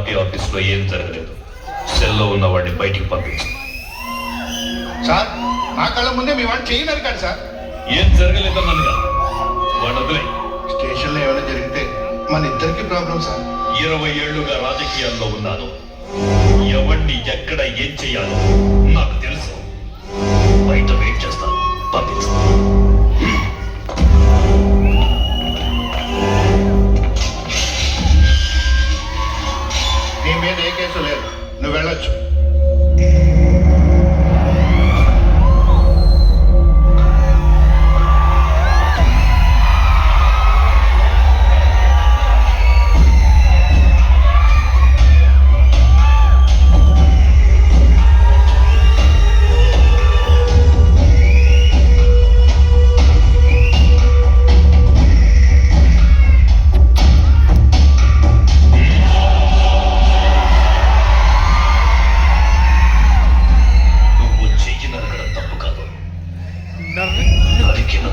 Party ఆఫీస్లో ఏం జరగలేదు. సెల్లో ఉన్న వాడిని బయటికి పంపించు. సార్ మా కళ్ళ ముందే మీ వాడు చేయనరు కాదు సార్. ఏం జరగలేదన్నదిగా వాడు వదిలే. స్టేషన్లో ఏమైనా జరిగితే మన ఇద్దరికి ప్రాబ్లం సార్. 20 ఏళ్లుగా రాజకీయాల్లో ఉన్నాను. ఎవరిని ఎక్కడ ఏం చెయ్యాలో నాకు తెలుసు. బయట వెయిట్ చేస్తాను. పంపించు. నీ మీద ఏ కేసు లేదు, నువ్వు వెళ్ళొచ్చు.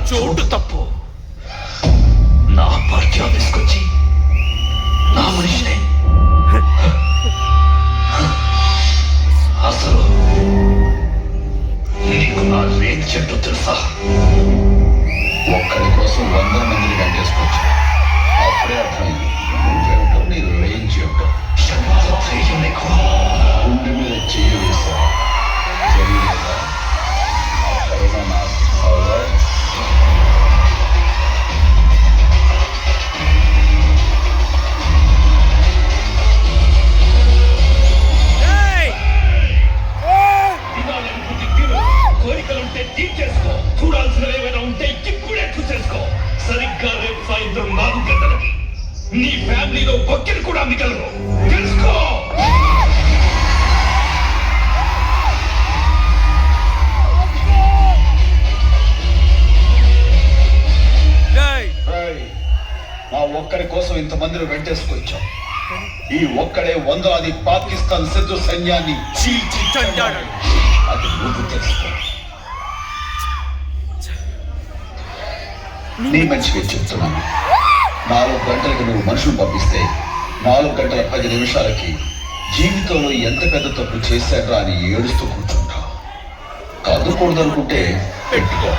చోటు తప్పు. నా పార్టీ ఆఫీస్కి వచ్చి నా మనిషినే అసలు నీకు నా రేంజ్ చెట్టు తెలుసా? ఒక్కడి కోసం 100 మందిని వెంటేసుకోవచ్చు. అప్పుడే అర్థమైంది నువ్వేమిటో, నీ రేంజ్ ఏమిటో. ధైర్యం నీకు. గుండె మీద చెయ్యి వేసా తెలియలేదా? అక్కడున్న నా పవర్ కోరికలుంటే తీర్చేసుకో. చూడాల్సినవి ఏమైనా ఉంటే ఇప్పుడే చూసేసుకో. సరిగ్గా రేపు సాయంత్రం 4 గంటలకి నీ ఫ్యామిలీలో ఒక్కరు కూడా మిగలరు. తెలుసుకో. నా ఒక్కడి కోసం ఇంతమందిని వెంటేసుకొచ్చాం. ఈ ఒక్కడే 100 పాకిస్తాన్ శత్రు సైన్యాన్ని చీల్చి చెండాడు. అది నువ్వు తెలుసుకో. నీ మంచిగా చెప్తున్నాను. 4 గంటలకు నువ్వు మనుషులు పంపిస్తే 4 గంటల 10 నిమిషాలకి జీవితంలో ఎంత పెద్ద తప్పు చేశాడ్రా అని ఏడుస్తూ కూర్చుంటావు. కాదుకూడదనుకుంటే పెట్టుకో.